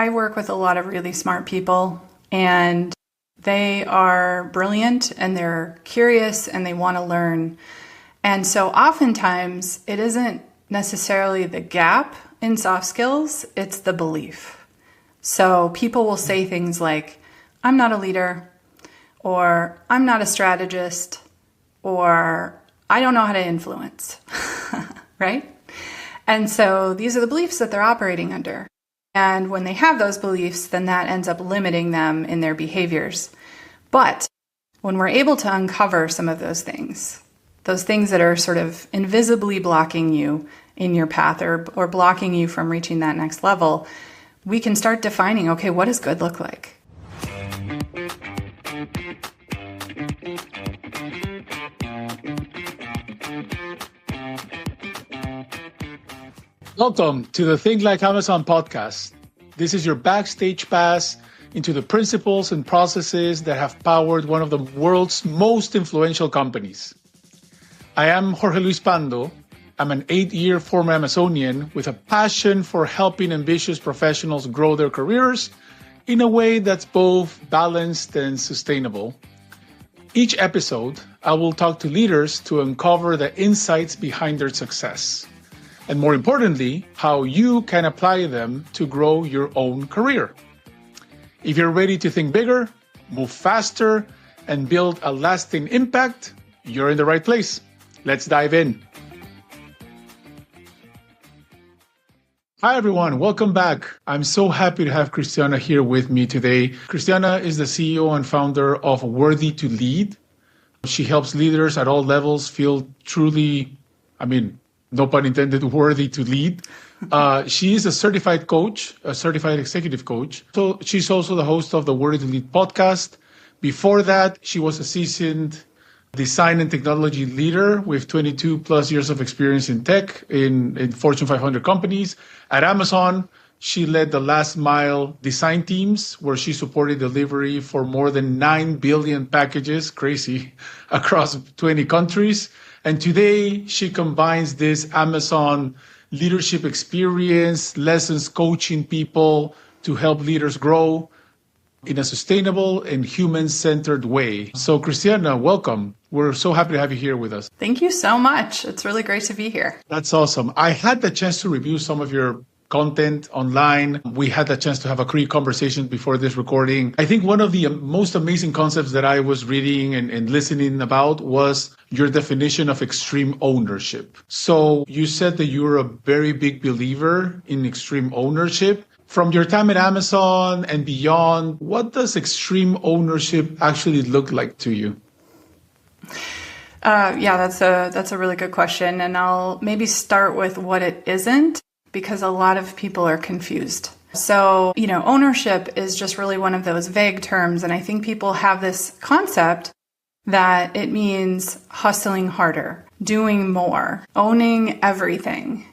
I work with a lot of really smart people, and they are brilliant and they're curious and they want to learn. And so oftentimes it isn't necessarily the gap in soft skills, it's the belief. So people will say things like, I'm not a leader, or I'm not a strategist, or I don't know how to influence, right? And so these are the beliefs that they're operating under. And when they have those beliefs, then that ends up limiting them in their behaviors. But when we're able to uncover some of those things that are sort of invisibly blocking you in your path or blocking you from reaching that next level, we can start defining, okay, what does good look like? Welcome to the Think Like Amazon podcast. This is your backstage pass into the principles and processes that have powered one of the world's most influential companies. I am Jorge Luis Pando. I'm an 8-year former Amazonian with a passion for helping ambitious professionals grow their careers in a way that's both balanced and sustainable. Each episode, I will talk to leaders to uncover the insights behind their success. And more importantly, how you can apply them to grow your own career. If you're ready to think bigger, move faster, and build a lasting impact, you're in the right place. Let's dive in. Hi, everyone. Welcome back. I'm so happy to have Kristiana here with me today. Kristiana is the CEO and founder of Worthy to Lead. She helps leaders at all levels feel truly, no pun intended, worthy to lead. She is a certified coach, a certified executive coach. So she's also the host of the Worthy to Lead podcast. Before that, she was a seasoned design and technology leader with 22 plus years of experience in tech in Fortune 500 companies. At Amazon, she led the last mile design teams where she supported delivery for more than 9 billion packages, crazy, across 20 countries. And today, she combines this Amazon leadership experience, lessons coaching people to help leaders grow in a sustainable and human-centered way. So, Kristiana, welcome. We're so happy to have you here with us. Thank you so much. It's really great to be here. That's awesome. I had the chance to review some of your content online. We had the chance to have a pre-conversation before this recording. I think one of the most amazing concepts that I was reading and listening about was your definition of extreme ownership. So you said that you're a very big believer in extreme ownership. From your time at Amazon and beyond, what does extreme ownership actually look like to you? That's a really good question. And I'll maybe start with what it isn't, because a lot of people are confused. So, ownership is just really one of those vague terms. And I think people have this concept that it means hustling harder, doing more, owning everything,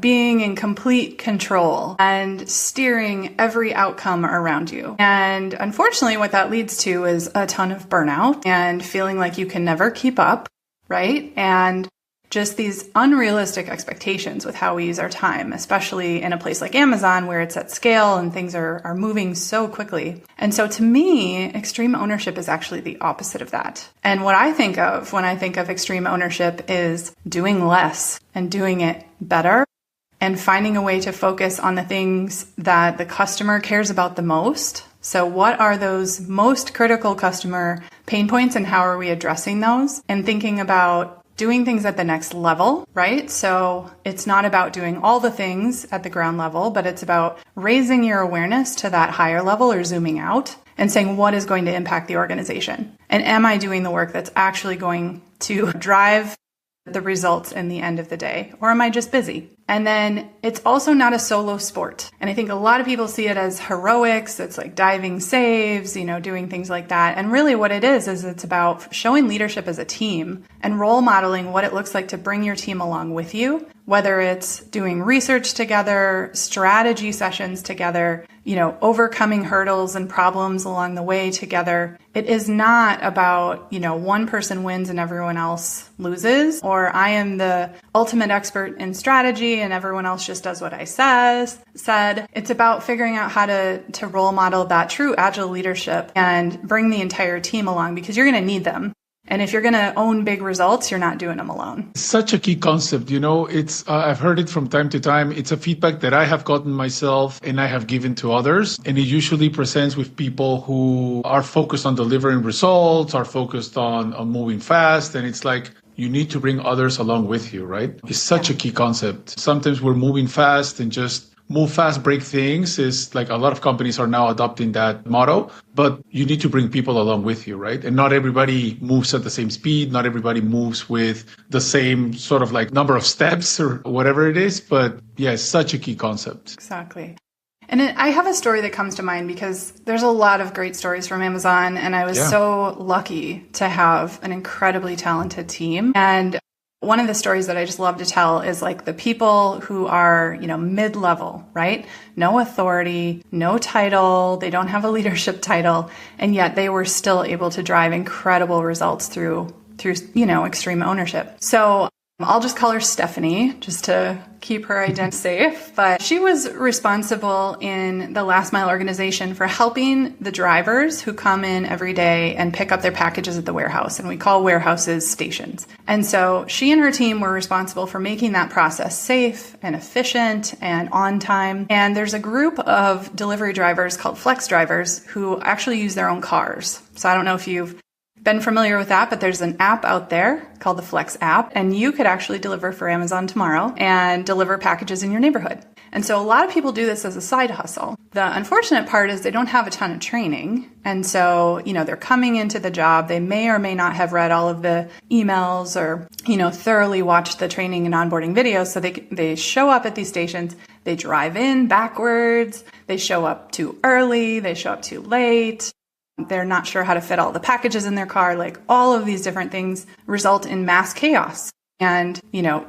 being in complete control and steering every outcome around you. And unfortunately, what that leads to is a ton of burnout and feeling like you can never keep up, right? And just these unrealistic expectations with how we use our time, especially in a place like Amazon where it's at scale and things are moving so quickly. And so to me, extreme ownership is actually the opposite of that. And what I think of when I think of extreme ownership is doing less and doing it better and finding a way to focus on the things that the customer cares about the most. So what are those most critical customer pain points and how are we addressing those? And thinking about doing things at the next level, right? So it's not about doing all the things at the ground level, but it's about raising your awareness to that higher level or zooming out and saying, what is going to impact the organization? And am I doing the work that's actually going to drive the results in the end of the day? Or am I just busy? And then it's also not a solo sport. And I think a lot of people see it as heroics. It's like diving saves, doing things like that. And really what it is it's about showing leadership as a team and role modeling what it looks like to bring your team along with you whether it's doing research together, strategy sessions together, overcoming hurdles and problems along the way together. It is not about, one person wins and everyone else loses, or I am the ultimate expert in strategy and everyone else just does what I said. It's about figuring out how to role model that true agile leadership and bring the entire team along, because you're going to need them. And if you're going to own big results, you're not doing them alone. Such a key concept. It's I've heard it from time to time. It's a feedback that I have gotten myself and I have given to others. And it usually presents with people who are focused on delivering results, are focused on moving fast. And it's like, you need to bring others along with you, right? It's such a key concept. Sometimes we're moving fast and just move fast, break things is like a lot of companies are now adopting that motto, but you need to bring people along with you, right? And not everybody moves at the same speed. Not everybody moves with the same sort of like number of steps or whatever it is. But yeah, it's such a key concept. Exactly. And I have a story that comes to mind because there's a lot of great stories from Amazon, and I was so lucky to have an incredibly talented team. And one of the stories that I just love to tell is like the people who are, mid-level, right? No authority, no title, they don't have a leadership title, and yet they were still able to drive incredible results through extreme ownership. So I'll just call her Stephanie just to keep her identity safe. But she was responsible in the last mile organization for helping the drivers who come in every day and pick up their packages at the warehouse. And we call warehouses stations. And so she and her team were responsible for making that process safe and efficient and on time. And there's a group of delivery drivers called flex drivers who actually use their own cars. So I don't know if you've been familiar with that, but there's an app out there called the Flex app, and you could actually deliver for Amazon tomorrow and deliver packages in your neighborhood. And so a lot of people do this as a side hustle. The unfortunate part is they don't have a ton of training. And so, they're coming into the job. They may or may not have read all of the emails or, thoroughly watched the training and onboarding videos. So they show up at these stations, they drive in backwards, they show up too early, they show up too late. They're not sure how to fit all the packages in their car. Like all of these different things result in mass chaos. And,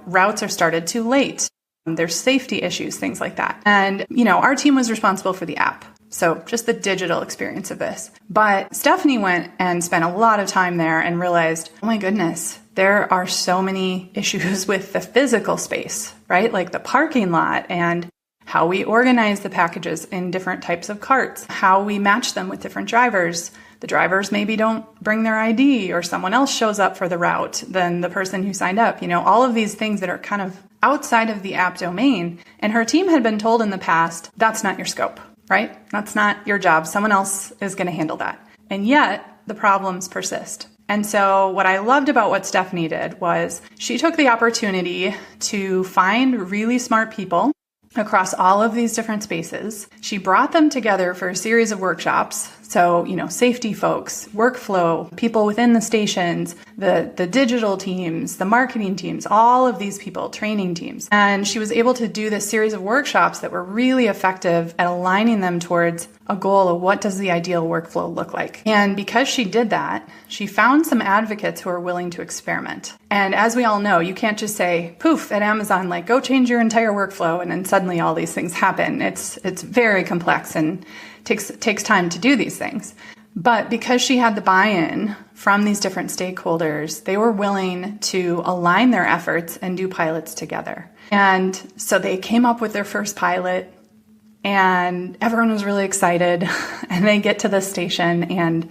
routes are started too late. There's safety issues, things like that. And, our team was responsible for the app. So just the digital experience of this. But Stephanie went and spent a lot of time there and realized, oh my goodness, there are so many issues with the physical space, right? Like the parking lot and how we organize the packages in different types of carts, how we match them with different drivers. The drivers maybe don't bring their ID or someone else shows up for the route than the person who signed up. All of these things that are kind of outside of the app domain. And her team had been told in the past, that's not your scope, right? That's not your job. Someone else is going to handle that. And yet the problems persist. And so what I loved about what Stephanie did was she took the opportunity to find really smart people across all of these different spaces. She brought them together for a series of workshops. So, safety folks, workflow, people within the stations, the digital teams, the marketing teams, all of these people, training teams. And she was able to do this series of workshops that were really effective at aligning them towards a goal of what does the ideal workflow look like. And because she did that, she found some advocates who are willing to experiment. And as we all know, you can't just say, poof, at Amazon, like go change your entire workflow and then suddenly all these things happen. It's very complex and takes time to do these things. But because she had the buy-in from these different stakeholders, they were willing to align their efforts and do pilots together. And so they came up with their first pilot and everyone was really excited. And they get to the station and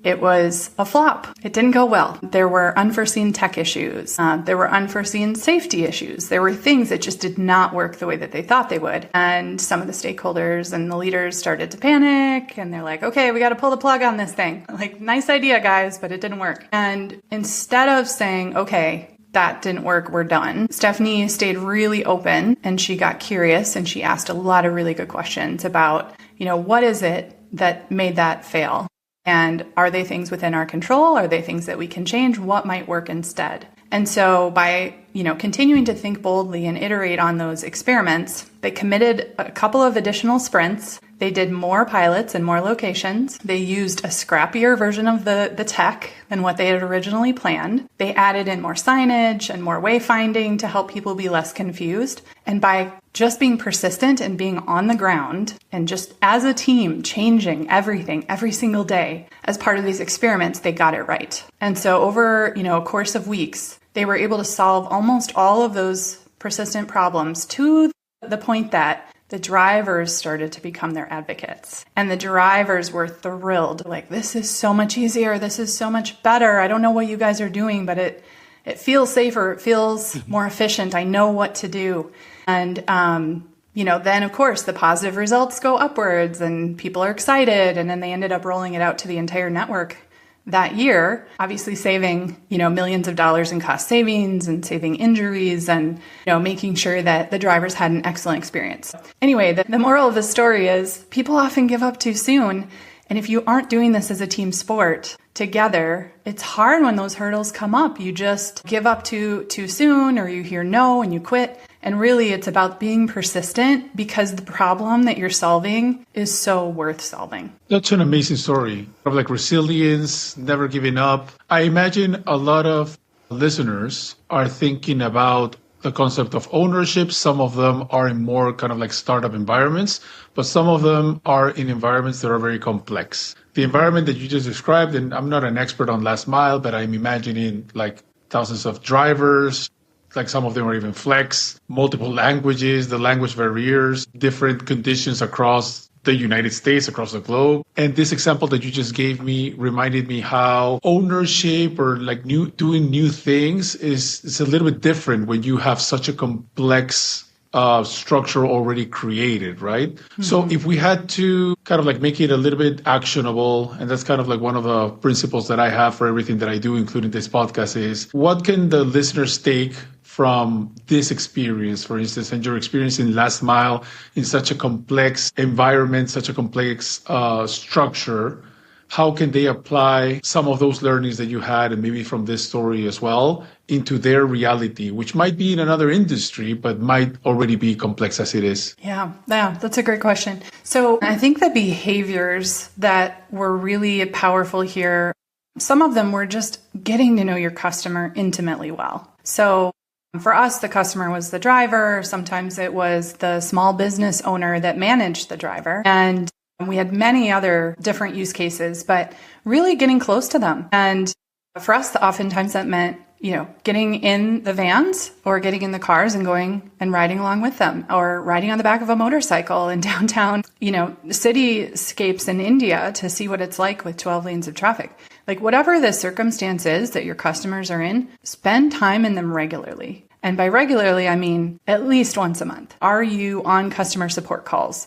it was a flop. It didn't go well. There were unforeseen tech issues. There were unforeseen safety issues. There were things that just did not work the way that they thought they would. And some of the stakeholders and the leaders started to panic and they're like, okay, we got to pull the plug on this thing. Like, nice idea, guys, but it didn't work. And instead of saying, okay, that didn't work, we're done, Stephanie stayed really open and she got curious and she asked a lot of really good questions about, what is it that made that fail? And are they things within our control? Are they things that we can change? What might work instead? And so by, continuing to think boldly and iterate on those experiments, they committed a couple of additional sprints They did more pilots in more locations. They used a scrappier version of the tech than what they had originally planned. They added in more signage and more wayfinding to help people be less confused. And by just being persistent and being on the ground and just as a team changing everything every single day as part of these experiments, they got it right. And so over, a course of weeks, they were able to solve almost all of those persistent problems to the point that the drivers started to become their advocates. And the drivers were thrilled. Like, this is so much easier. This is so much better. I don't know what you guys are doing, but it feels safer. It feels more efficient. I know what to do. And, then of course the positive results go upwards and people are excited. And then they ended up rolling it out to the entire network that year, obviously saving, millions of dollars in cost savings and saving injuries and, making sure that the drivers had an excellent experience. Anyway, the moral of the story is people often give up too soon. And if you aren't doing this as a team sport together, it's hard when those hurdles come up. You just give up too soon, or you hear no and you quit. And really, it's about being persistent because the problem that you're solving is so worth solving. That's an amazing story of like resilience, never giving up. I imagine a lot of listeners are thinking about the concept of ownership. Some of them are in more kind of like startup environments, but some of them are in environments that are very complex. The environment that you just described, and I'm not an expert on last mile, but I'm imagining like thousands of drivers, like some of them are even flex, multiple languages, the language barriers, different conditions across the United States, across the globe. And this example that you just gave me reminded me how ownership or like doing new things is a little bit different when you have such a complex structure already created, right? Mm-hmm. So if we had to kind of like make it a little bit actionable, and that's kind of like one of the principles that I have for everything that I do, including this podcast, is what can the listeners take from this experience, for instance, and your experience in last mile in such a complex environment, such a complex structure? How can they apply some of those learnings that you had, and maybe from this story as well, into their reality, which might be in another industry, but might already be complex as it is? Yeah, that's a great question. So I think the behaviors that were really powerful here, some of them were just getting to know your customer intimately well. So for us, the customer was the driver. Sometimes it was the small business owner that managed the driver. And we had many other different use cases, but really getting close to them. And for us, oftentimes that meant, getting in the vans or getting in the cars and going and riding along with them, or riding on the back of a motorcycle in downtown, cityscapes in India to see what it's like with 12 lanes of traffic. Like whatever the circumstance is that your customers are in, spend time in them regularly. And by regularly, I mean at least once a month. Are you on customer support calls?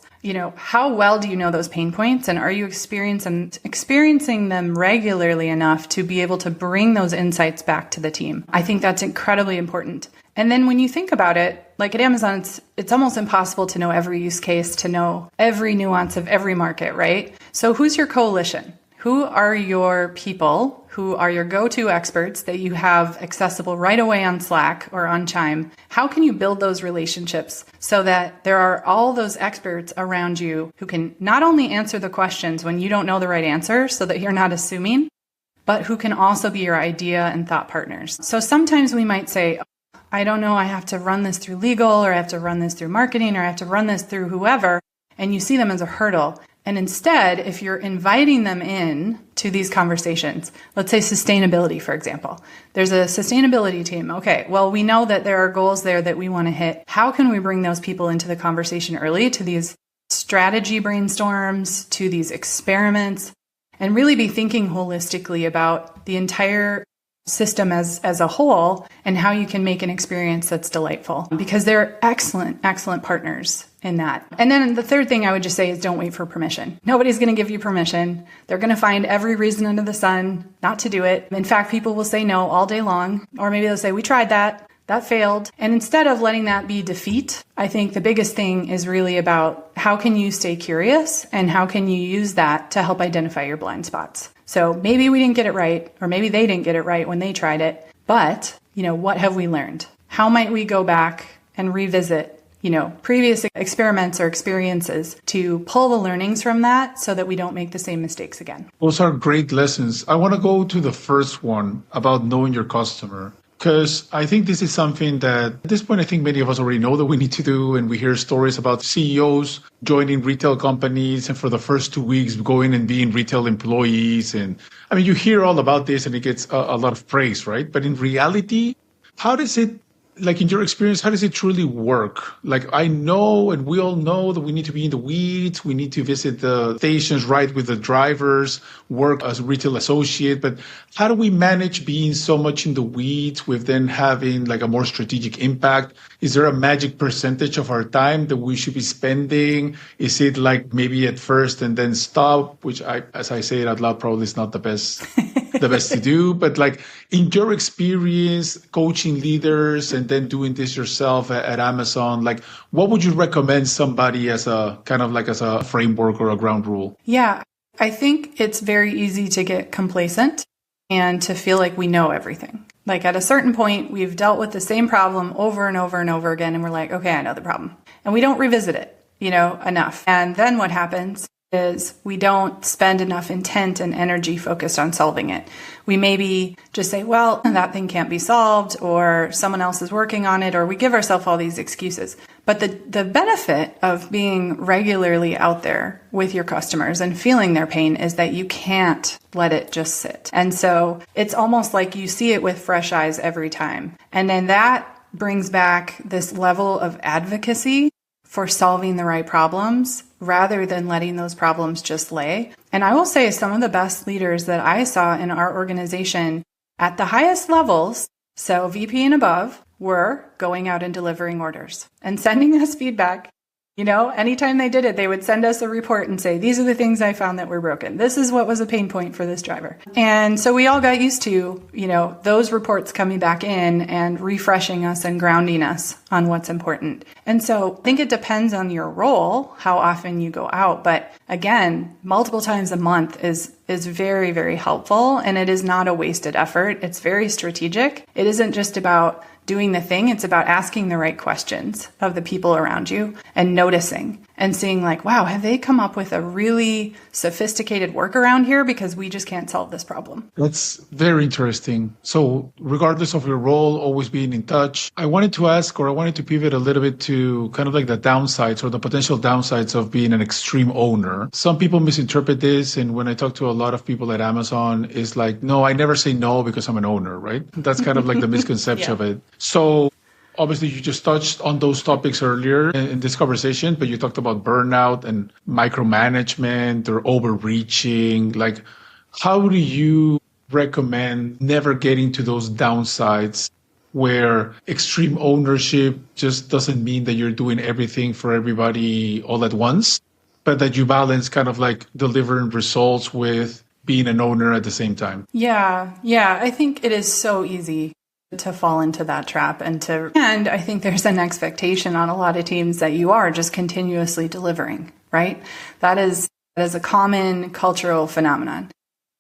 How well do you know those pain points? And are you experiencing them regularly enough to be able to bring those insights back to the team? I think that's incredibly important. And then when you think about it, like at Amazon, it's almost impossible to know every use case, to know every nuance of every market, right? So who's your coalition? Who are your people? Who are your go-to experts that you have accessible right away on Slack or on Chime? How can you build those relationships so that there are all those experts around you who can not only answer the questions when you don't know the right answer so that you're not assuming, but who can also be your idea and thought partners? So sometimes we might say, I don't know, I have to run this through legal, or I have to run this through marketing, or I have to run this through whoever, and you see them as a hurdle. And instead, if you're inviting them in to these conversations, let's say sustainability, for example, there's a sustainability team. Okay, well, we know that there are goals there that we want to hit. How can we bring those people into the conversation early, to these strategy brainstorms, to these experiments, and really be thinking holistically about the entire system as a whole and how you can make an experience that's delightful, because they're excellent partners in that. And then the third thing I would just say is don't wait for permission. Nobody's going to give you permission. They're going to find every reason under the sun not to do it. In fact, people will say no all day long, or maybe they'll say, we tried that failed. And instead of letting that be defeat, I think the biggest thing is really about how can you stay curious and how can you use that to help identify your blind spots. So maybe we didn't get it right, or maybe they didn't get it right when they tried it, but what have we learned? How might we go back and revisit, previous experiments or experiences to pull the learnings from that so that we don't make the same mistakes again. Those are great lessons. I want to go to the first one about knowing your customer, because I think this is something that at this point, I think many of us already know that we need to do. And we hear stories about CEOs joining retail companies and for the first 2 weeks going and being retail employees. And I mean, you hear all about this and it gets a lot of praise, right? But in reality, how does it, like in your experience, how does it truly work? Like I know, and we all know that we need to be in the weeds. We need to visit the stations, ride with the drivers, work as a retail associate. But how do we manage being so much in the weeds with then having like a more strategic impact? Is there a magic percentage of our time that we should be spending? Is it like maybe at first and then stop, which as I say it out loud, probably is not the best to do. But like in your experience coaching leaders and then doing this yourself at Amazon, like what would you recommend somebody as a kind of like as a framework or a ground rule? Yeah, I think it's very easy to get complacent and to feel like we know everything. Like at a certain point, we've dealt with the same problem over and over and over again. And we're like, okay, I know the problem. And we don't revisit it, enough. And then what happens is we don't spend enough intent and energy focused on solving it. We maybe just say, well, that thing can't be solved, or someone else is working on it, or we give ourselves all these excuses. But the benefit of being regularly out there with your customers and feeling their pain is that you can't let it just sit. And so it's almost like you see it with fresh eyes every time. And then that brings back this level of advocacy for solving the right problems rather than letting those problems just lay. And I will say some of the best leaders that I saw in our organization at the highest levels, so VP and above, were going out and delivering orders and sending us feedback. Anytime they did it, they would send us a report and say, these are the things I found that were broken. This is what was a pain point for this driver. And so we all got used to, those reports coming back in and refreshing us and grounding us on what's important. And so I think it depends on your role, how often you go out. But again, multiple times a month is very, very helpful. And it is not a wasted effort. It's very strategic. It isn't just about doing the thing. It's about asking the right questions of the people around you and noticing and seeing like, wow, have they come up with a really sophisticated workaround here because we just can't solve this problem? That's very interesting. So regardless of your role, always being in touch, I wanted to pivot a little bit to kind of like the downsides or the potential downsides of being an extreme owner. Some people misinterpret this. And when I talk to a lot of people at Amazon, it's like, no, I never say no because I'm an owner, right? That's kind of like the misconception of it. So obviously, you just touched on those topics earlier in this conversation, but you talked about burnout and micromanagement or overreaching. Like, how do you recommend never getting to those downsides where extreme ownership just doesn't mean that you're doing everything for everybody all at once, but that you balance kind of like delivering results with being an owner at the same time? Yeah. I think it is so easy to fall into that trap and I think there's an expectation on a lot of teams that you are just continuously delivering, right? That is a common cultural phenomenon.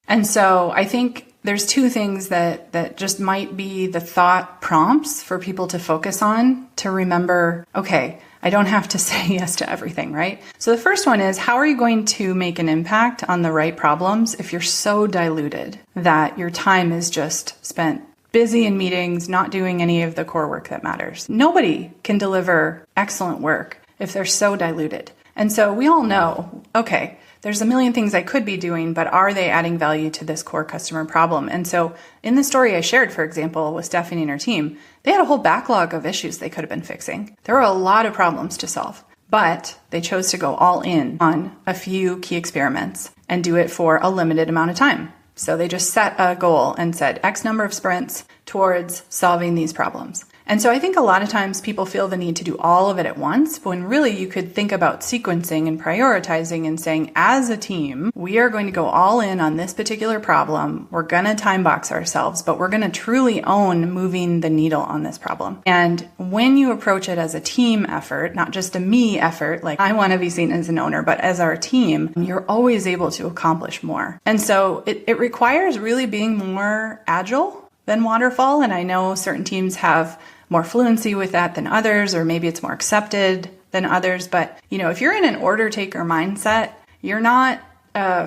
And so I think there's two things that just might be the thought prompts for people to focus on to remember, okay, I don't have to say yes to everything, right? So the first one is, how are you going to make an impact on the right problems if you're so diluted that your time is just spent busy in meetings, not doing any of the core work that matters? Nobody can deliver excellent work if they're so diluted. And so we all know, okay, there's a million things I could be doing, but are they adding value to this core customer problem? And so in the story I shared, for example, with Stephanie and her team, they had a whole backlog of issues they could have been fixing. There were a lot of problems to solve, but they chose to go all in on a few key experiments and do it for a limited amount of time. So they just set a goal and said X number of sprints towards solving these problems. And so I think a lot of times people feel the need to do all of it at once, when really you could think about sequencing and prioritizing and saying, as a team, we are going to go all in on this particular problem. We're going to time box ourselves, but we're going to truly own moving the needle on this problem. And when you approach it as a team effort, not just a me effort, like I want to be seen as an owner, but as our team, you're always able to accomplish more. And so it requires really being more agile than waterfall. And I know certain teams have more fluency with that than others, or maybe it's more accepted than others. But, if you're in an order taker mindset, you're not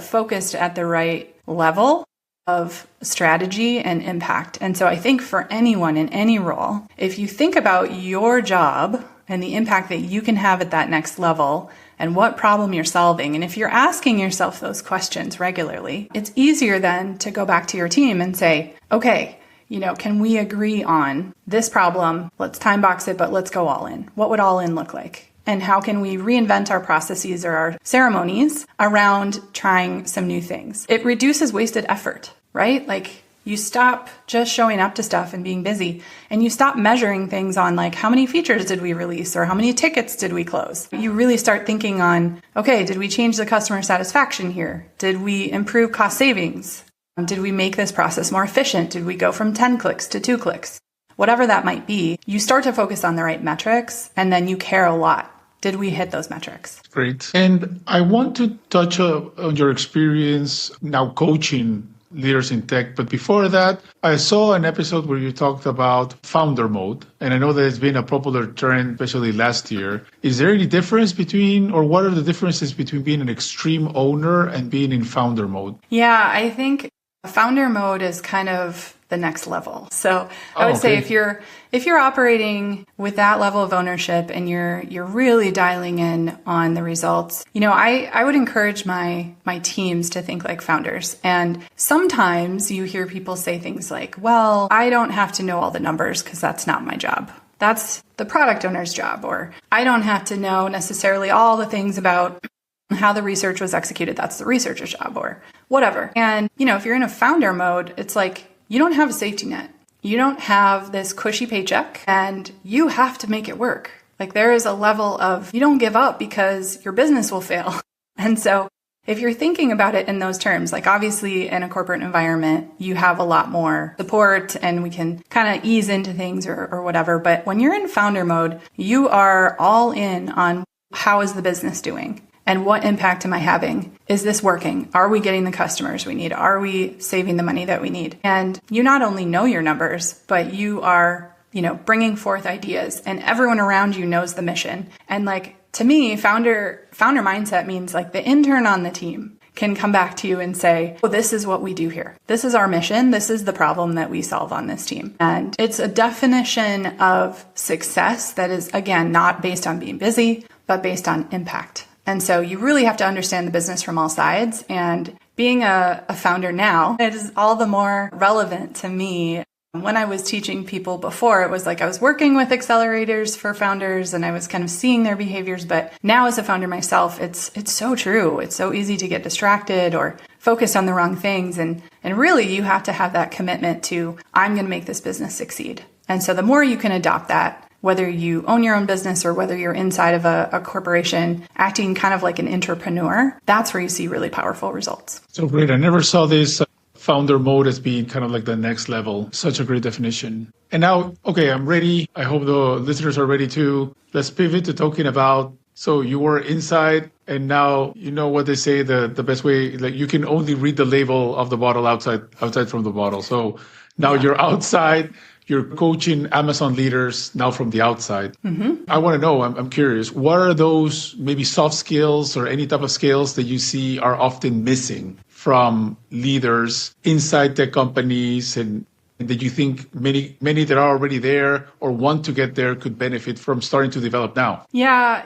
focused at the right level of strategy and impact. And so I think for anyone in any role, if you think about your job and the impact that you can have at that next level and what problem you're solving, and if you're asking yourself those questions regularly, it's easier then to go back to your team and say, okay, can we agree on this problem? Let's time box it, but let's go all in. What would all in look like? And how can we reinvent our processes or our ceremonies around trying some new things? It reduces wasted effort, right? Like you stop just showing up to stuff and being busy, and you stop measuring things on like how many features did we release or how many tickets did we close. You really start thinking on, okay, did we change the customer satisfaction here? Did we improve cost savings? Did we make this process more efficient? Did we go from 10 clicks to 2 clicks? Whatever that might be, you start to focus on the right metrics, and then you care a lot. Did we hit those metrics? Great. And I want to touch on your experience now coaching leaders in tech. But before that, I saw an episode where you talked about founder mode. And I know that it's been a popular trend, especially last year. Is there any difference or what are the differences between being an extreme owner and being in founder mode? Yeah, I think founder mode is kind of the next level. So I would say if you're operating with that level of ownership and you're really dialing in on the results, I would encourage my teams to think like founders. And sometimes you hear people say things like, well, I don't have to know all the numbers because that's not my job. That's the product owner's job. Or I don't have to know necessarily all the things about how the research was executed. That's the researcher's job or whatever. And, if you're in a founder mode, it's like, you don't have a safety net. You don't have this cushy paycheck and you have to make it work. Like there is a level of you don't give up because your business will fail. And so if you're thinking about it in those terms, like obviously in a corporate environment, you have a lot more support and we can kind of ease into things or whatever. But when you're in founder mode, you are all in on how is the business doing? And what impact am I having? Is this working? Are we getting the customers we need? Are we saving the money that we need? And you not only know your numbers, but you are, bringing forth ideas and everyone around you knows the mission. And like, to me, founder mindset means like the intern on the team can come back to you and say, oh, this is what we do here. This is our mission. This is the problem that we solve on this team. And it's a definition of success that is, again, not based on being busy, but based on impact. And so you really have to understand the business from all sides. And being a founder now, it is all the more relevant to me. When I was teaching people before, it was like I was working with accelerators for founders and I was kind of seeing their behaviors. But now as a founder myself, it's so true. It's so easy to get distracted or focused on the wrong things. And really you have to have that commitment to, I'm going to make this business succeed. And so the more you can adopt that, whether you own your own business or whether you're inside of a corporation, acting kind of like an entrepreneur, that's where you see really powerful results. So great. I never saw this founder mode as being kind of like the next level. Such a great definition. And now, okay, I'm ready. I hope the listeners are ready too. Let's pivot to talking about, so you were inside and now you know what they say, the best way, like you can only read the label of the bottle outside from the bottle. So now you're outside. You're coaching Amazon leaders now from the outside. Mm-hmm. I want to know, I'm curious, what are those maybe soft skills or any type of skills that you see are often missing from leaders inside tech companies and that you think many that are already there or want to get there could benefit from starting to develop now? Yeah,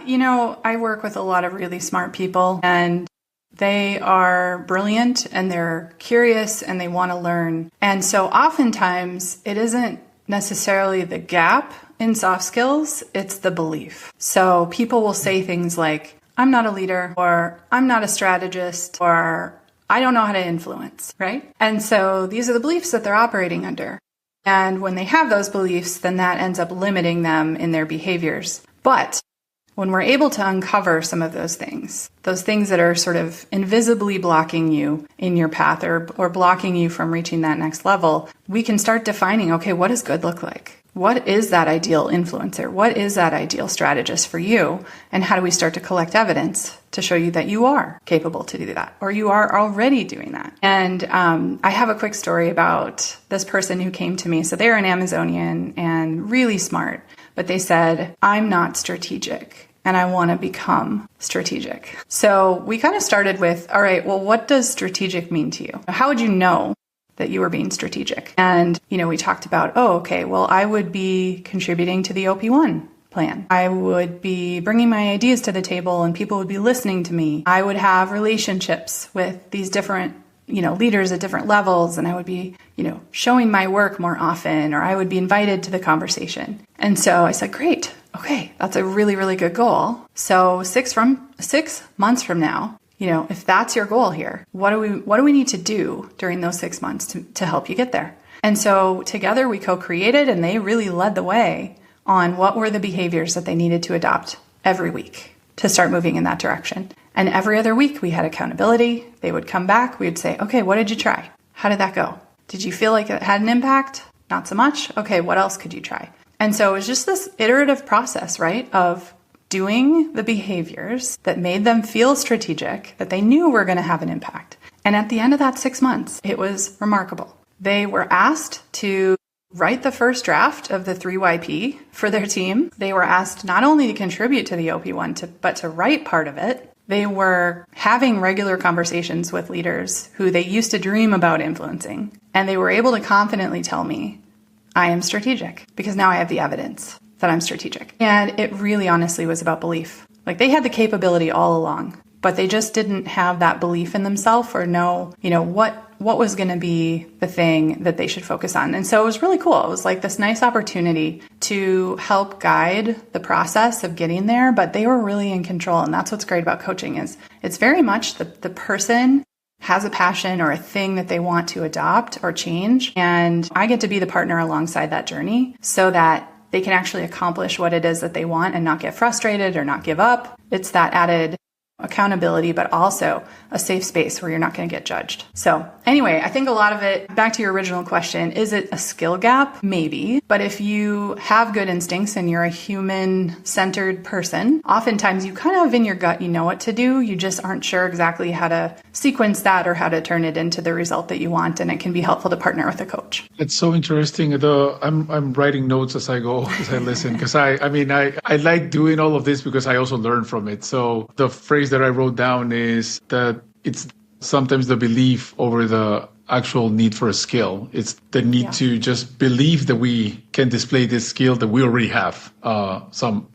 I work with a lot of really smart people and they are brilliant and they're curious and they want to learn. And so oftentimes it isn't necessarily the gap in soft skills, it's the belief. So people will say things like, I'm not a leader, or I'm not a strategist, or I don't know how to influence, right? And so these are the beliefs that they're operating under. And when they have those beliefs, then that ends up limiting them in their behaviors. But when we're able to uncover some of those things that are sort of invisibly blocking you in your path or blocking you from reaching that next level, we can start defining, okay, what does good look like? what is that ideal influencer? What is that ideal strategist for you? And how do we start to collect evidence to show you that you are capable to do that, or you are already doing that? And I have a quick story about this person who came to me. So they're an Amazonian and really smart, but they said, I'm not strategic and I want to become strategic. So we kind of started with, all right, well, what does strategic mean to you? How would you know that you were being strategic? And, we talked about, okay, well, I would be contributing to the OP1 plan. I would be bringing my ideas to the table and people would be listening to me. I would have relationships with these different, leaders at different levels. And I would be, showing my work more often, or I would be invited to the conversation. And so I said, great. Okay, that's a really, really good goal. So 6 months from now, if that's your goal here, what do we need to do during those 6 months to help you get there? And so together we co-created, and they really led the way on what were the behaviors that they needed to adopt every week to start moving in that direction. And every other week we had accountability. They would come back. We would say, okay, what did you try? How did that go? Did you feel like it had an impact? Not so much. Okay, what else could you try? And so it was just this iterative process, right, of doing the behaviors that made them feel strategic, that they knew were going to have an impact. And at the end of that 6 months, it was remarkable. They were asked to write the first draft of the 3YP for their team. They were asked not only to contribute to the OP1, but to write part of it. They were having regular conversations with leaders who they used to dream about influencing. And they were able to confidently tell me, I am strategic, because now I have the evidence that I'm strategic. And it really honestly was about belief. Like, they had the capability all along, but they just didn't have that belief in themselves or know, what was going to be the thing that they should focus on. And so it was really cool. It was like this nice opportunity to help guide the process of getting there, but they were really in control. And that's what's great about coaching is it's very much the person has a passion or a thing that they want to adopt or change. And I get to be the partner alongside that journey so that they can actually accomplish what it is that they want and not get frustrated or not give up. It's that added accountability, but also a safe space where you're not going to get judged. So anyway, I think a lot of it, back to your original question, is it a skill gap? Maybe. But if you have good instincts and you're a human-centered person, oftentimes you kind of in your gut, you know what to do. You just aren't sure exactly how to sequence that or how to turn it into the result that you want. And it can be helpful to partner with a coach. It's so interesting. I'm writing notes as I go, as I listen, because I like doing all of this because I also learn from it. So the phrase that I wrote down is that it's sometimes the belief over the actual need for a skill. It's the need to just believe that we can display this skill that we already have. Some.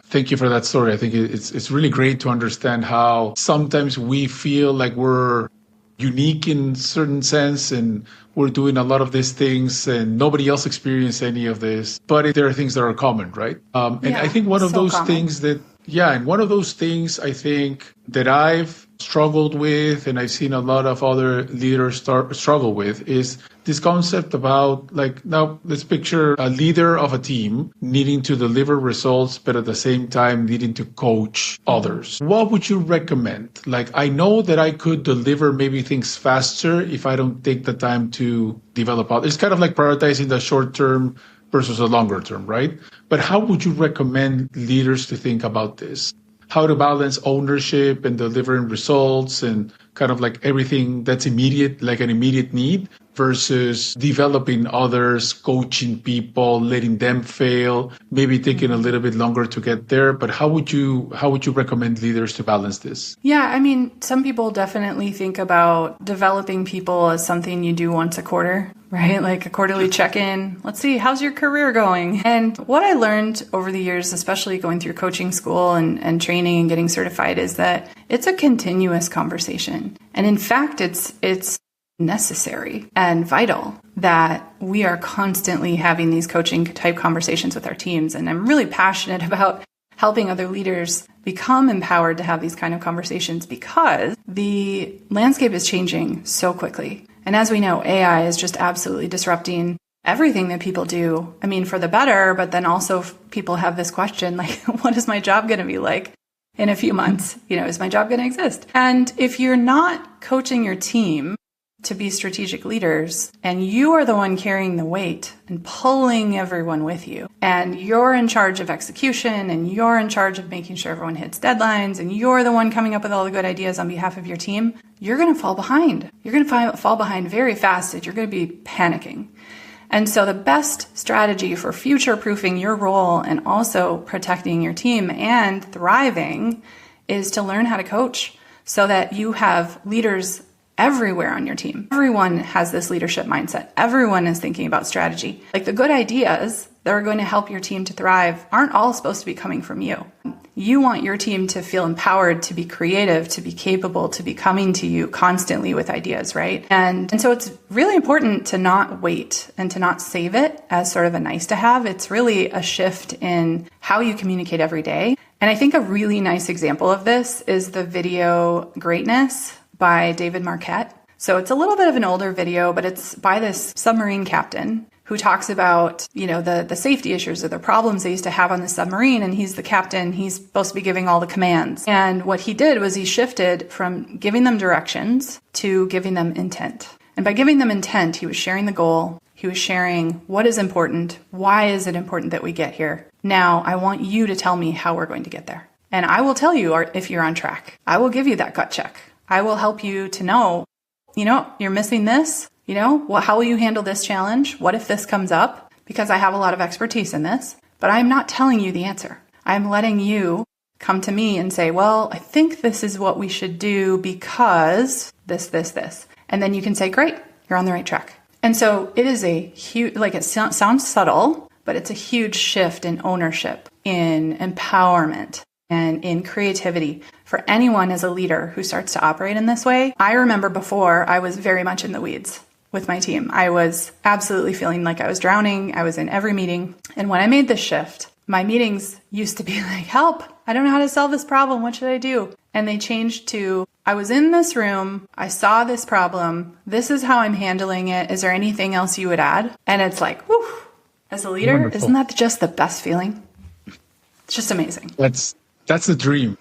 Thank you for that story. I think it's really great to understand how sometimes we feel like we're unique in certain sense and we're doing a lot of these things and nobody else experienced any of this, but there are things that are common, right? And I think one of those things that and one of those things I think that I've struggled with and I've seen a lot of other leaders struggle with is this concept about, like, now let's picture a leader of a team needing to deliver results, but at the same time needing to coach others. What would you recommend? Like, I know that I could deliver maybe things faster if I don't take the time to develop others. It's kind of like prioritizing the short term versus the longer term, right? But how would you recommend leaders to think about this? How to balance ownership and delivering results and kind of like everything that's immediate, like an immediate need, versus developing others, coaching people, letting them fail, maybe taking a little bit longer to get there. But how would you recommend leaders to balance this? Yeah, I mean, some people definitely think about developing people as something you do once a quarter, right? Like a quarterly check-in. Let's see, how's your career going? And what I learned over the years, especially going through coaching school and training and getting certified, is that it's a continuous conversation. And in fact, it's necessary and vital that we are constantly having these coaching type conversations with our teams. And I'm really passionate about helping other leaders become empowered to have these kind of conversations because the landscape is changing so quickly. And as we know, AI is just absolutely disrupting everything that people do. I mean, for the better, but then also people have this question, like, what is my job going to be like in a few months? Is my job going to exist? And if you're not coaching your team to be strategic leaders and you are the one carrying the weight and pulling everyone with you, and you're in charge of execution and you're in charge of making sure everyone hits deadlines and you're the one coming up with all the good ideas on behalf of your team, you're going to fall behind. You're going to fall behind very fast and you're going to be panicking. And so the best strategy for future-proofing your role and also protecting your team and thriving is to learn how to coach so that you have leaders everywhere on your team. Everyone has this leadership mindset. Everyone is thinking about strategy. Like the good ideas that are going to help your team to thrive aren't all supposed to be coming from you. You want your team to feel empowered, to be creative, to be capable, to be coming to you constantly with ideas, right? And so it's really important to not wait and to not save it as sort of a nice to have. It's really a shift in how you communicate every day. And I think a really nice example of this is the video Greatness by David Marquette. So it's a little bit of an older video, but it's by this submarine captain who talks about, the safety issues or the problems they used to have on the submarine. And he's the captain. He's supposed to be giving all the commands. And what he did was he shifted from giving them directions to giving them intent. And by giving them intent, he was sharing the goal. He was sharing what is important. Why is it important that we get here? Now, I want you to tell me how we're going to get there. And I will tell you if you're on track. I will give you that gut check. I will help you to know, you're missing this. How will you handle this challenge? What if this comes up? Because I have a lot of expertise in this, but I'm not telling you the answer. I'm letting you come to me and say, well, I think this is what we should do because this. And then you can say, great, you're on the right track. And so it is a huge, it sounds subtle, but it's a huge shift in ownership, in empowerment, and in creativity for anyone as a leader who starts to operate in this way. I remember before I was very much in the weeds with my team. I was absolutely feeling like I was drowning. I was in every meeting. And when I made this shift, my meetings used to be like, help, I don't know how to solve this problem. What should I do? And they changed to, I was in this room. I saw this problem. This is how I'm handling it. Is there anything else you would add? And it's like, whew, as a leader, wonderful. Isn't that just the best feeling? It's just amazing. That's the dream.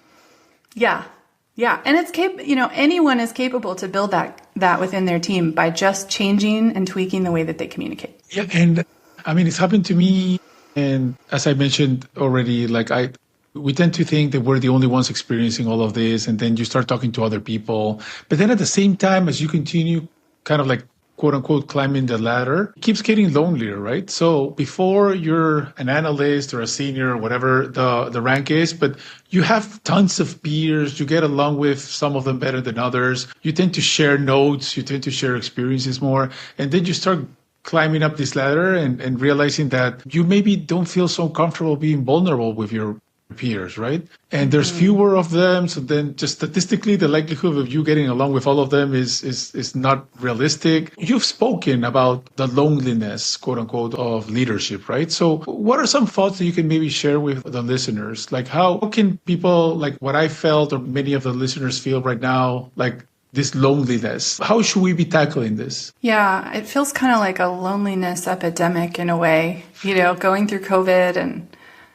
Yeah. And it's anyone is capable to build that within their team by just changing and tweaking the way that they communicate. Yeah. And it's happened to me. And as I mentioned already, we tend to think that we're the only ones experiencing all of this. And then you start talking to other people. But then at the same time, as you continue kind of quote unquote, climbing the ladder, it keeps getting lonelier, right? So before you're an analyst or a senior or whatever the rank is, but you have tons of peers, you get along with some of them better than others. You tend to share notes, you tend to share experiences more. And then you start climbing up this ladder and realizing that you maybe don't feel so comfortable being vulnerable with your peers, right? And there's fewer of them. So then just statistically, the likelihood of you getting along with all of them is not realistic. You've spoken about the loneliness, quote unquote, of leadership, right? So what are some thoughts that you can maybe share with the listeners? How can people, what I felt or many of the listeners feel right now, this loneliness, how should we be tackling this? Yeah, it feels kind of like a loneliness epidemic in a way, going through COVID and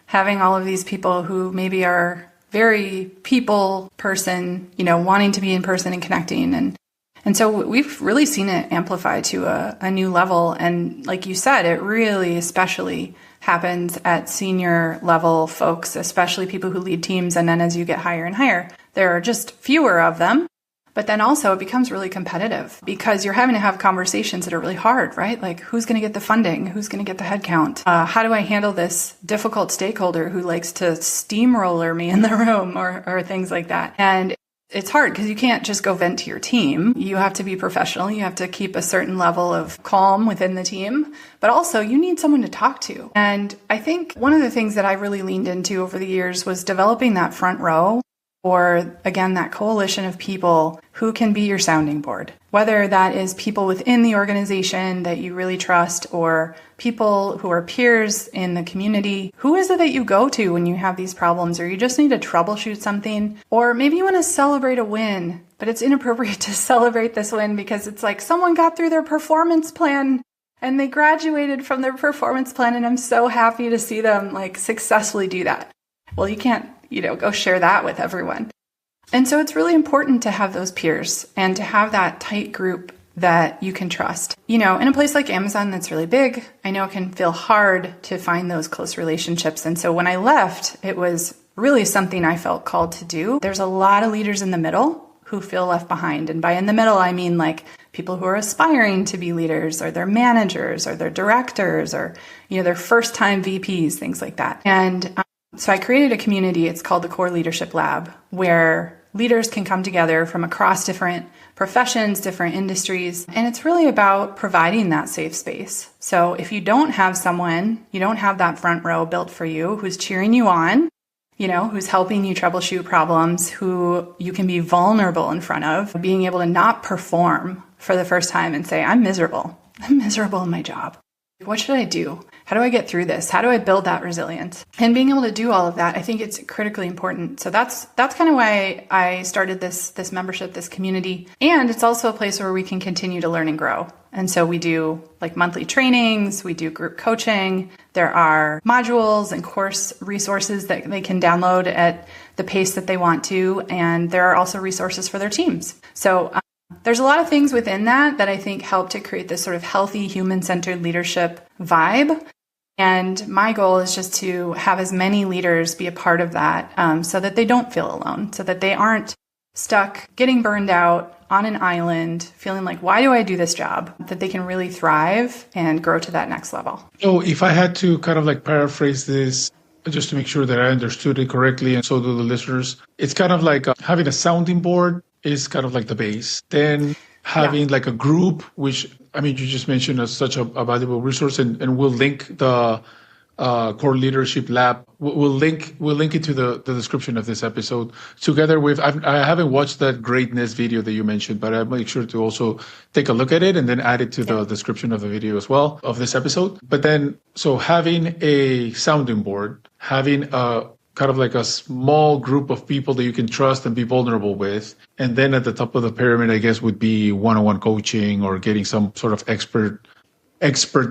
having all of these people who maybe are very people person, wanting to be in person and connecting. And so we've really seen it amplify to a new level. And like you said, it really especially happens at senior level folks, especially people who lead teams. And then as you get higher and higher, there are just fewer of them. But then also it becomes really competitive because you're having to have conversations that are really hard, right? Like who's going to get the funding? Who's going to get the headcount? How do I handle this difficult stakeholder who likes to steamroller me in the room or things like that? And it's hard because you can't just go vent to your team. You have to be professional. You have to keep a certain level of calm within the team, but also you need someone to talk to. And I think one of the things that I really leaned into over the years was developing that front row, or again, that coalition of people who can be your sounding board, whether that is people within the organization that you really trust or people who are peers in the community. Who is it that you go to when you have these problems or you just need to troubleshoot something? Or maybe you want to celebrate a win, but it's inappropriate to celebrate this win because it's like someone got through their performance plan and they graduated from their performance plan and I'm so happy to see them successfully do that. Well, you can't go share that with everyone. And so it's really important to have those peers and to have that tight group that you can trust. In a place like Amazon that's really big, I know it can feel hard to find those close relationships. And so when I left, it was really something I felt called to do. There's a lot of leaders in the middle who feel left behind. And by in the middle, I mean like people who are aspiring to be leaders, or they're managers, or they're directors, or, they're first-time VPs, things like that. And so I created a community. It's called the Core Leadership Lab, where leaders can come together from across different professions, different industries. And it's really about providing that safe space. So if you don't have someone, you don't have that front row built for you who's cheering you on, who's helping you troubleshoot problems, who you can be vulnerable in front of, being able to not perform for the first time and say, I'm miserable. I'm miserable in my job. What should I do? How do I get through this? How do I build that resilience? And being able to do all of that, I think it's critically important. So that's kind of why I started this membership, this community. And it's also a place where we can continue to learn and grow. And so we do like monthly trainings, we do group coaching. There are modules and course resources that they can download at the pace that they want to. And there are also resources for their teams. So there's a lot of things within that I think help to create this sort of healthy, human-centered leadership vibe. And my goal is just to have as many leaders be a part of that so that they don't feel alone, so that they aren't stuck getting burned out on an island, feeling like, why do I do this job? That they can really thrive and grow to that next level. So if I had to kind of like paraphrase this, just to make sure that I understood it correctly, and so do the listeners, it's kind of like having a sounding board is kind of like the base. Then having like a group, which, you just mentioned as such a valuable resource, and we'll link the Core Leadership Lab. We'll link it to the description of this episode, together with, I haven't watched that greatness video that you mentioned, but I'll make sure to also take a look at it and then add it to the description of the video as well, of this episode. But then, so having a sounding board, having a kind of like a small group of people that you can trust and be vulnerable with. And then at the top of the pyramid, I guess, would be one-on-one coaching or getting some sort of expert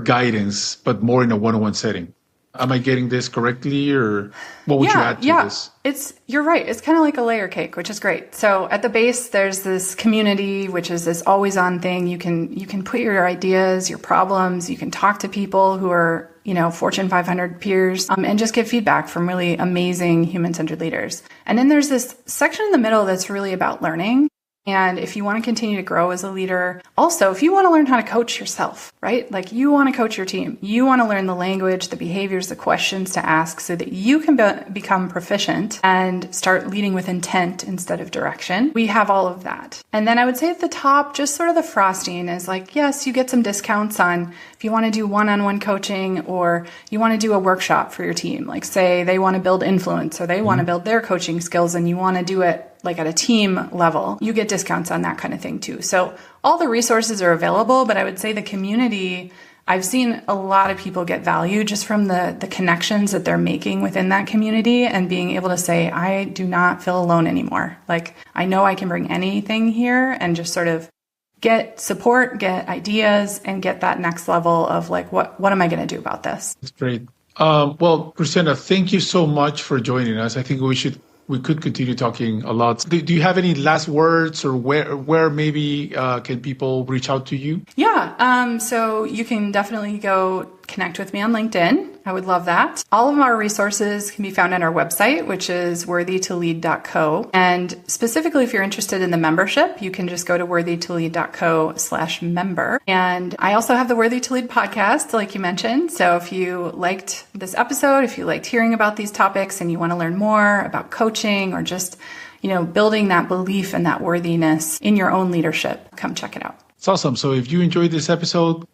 guidance, but more in a one-on-one setting. Am I getting this correctly, or what would you add to this? You're right. It's kind of like a layer cake, which is great. So at the base, there's this community, which is this always on thing. You can put your ideas, your problems, you can talk to people who are, Fortune 500 peers, and just get feedback from really amazing human-centered leaders. And then there's this section in the middle that's really about learning. And if you want to continue to grow as a leader, also, if you want to learn how to coach yourself, right? Like you want to coach your team, you want to learn the language, the behaviors, the questions to ask so that you can become proficient and start leading with intent instead of direction. We have all of that. And then I would say at the top, just sort of the frosting is like, yes, you get some discounts on if you want to do one-on-one coaching, or you want to do a workshop for your team. Like say they want to build influence, or they want to build their coaching skills, and you want to do it like at a team level, you get discounts on that kind of thing too. So all the resources are available, but I would say the community, I've seen a lot of people get value just from the connections that they're making within that community, and being able to say, I do not feel alone anymore. Like I know I can bring anything here and just sort of get support, get ideas, and get that next level of like, what am I going to do about this? That's great. Well, Kristiana, thank you so much for joining us. I think we could continue talking a lot. Do you have any last words, or where maybe can people reach out to you? Yeah. So you can definitely go connect with me on LinkedIn. I would love that. All of our resources can be found on our website, which is worthytolead.co. And specifically, if you're interested in the membership, you can just go to worthytolead.co/member. And I also have the Worthy to Lead podcast, like you mentioned. So if you liked this episode, if you liked hearing about these topics and you want to learn more about coaching, or just, building that belief and that worthiness in your own leadership, come check it out. It's awesome. So if you enjoyed this episode,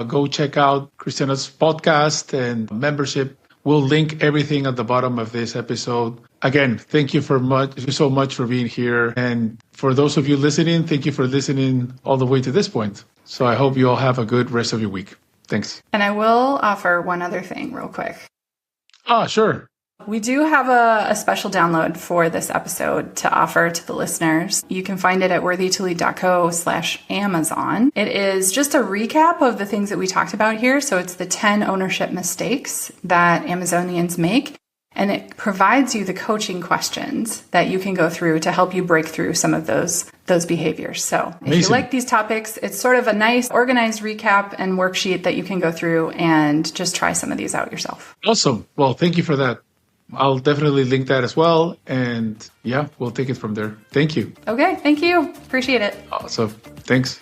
go check out Kristiana's podcast and membership. We'll link everything at the bottom of this episode. Again, thank you so much for being here. And for those of you listening, thank you for listening all the way to this point. So I hope you all have a good rest of your week. Thanks. And I will offer one other thing real quick. Sure. We do have a special download for this episode to offer to the listeners. You can find it at worthytolead.co/Amazon. It is just a recap of the things that we talked about here. So it's the 10 ownership mistakes that Amazonians make. And it provides you the coaching questions that you can go through to help you break through some of those behaviors. So if you like these topics, it's sort of a nice organized recap and worksheet that you can go through and just try some of these out yourself. Awesome. Well, thank you for that. I'll definitely link that as well. And yeah, we'll take it from there. Thank you. Okay. Thank you. Appreciate it. Awesome. Thanks.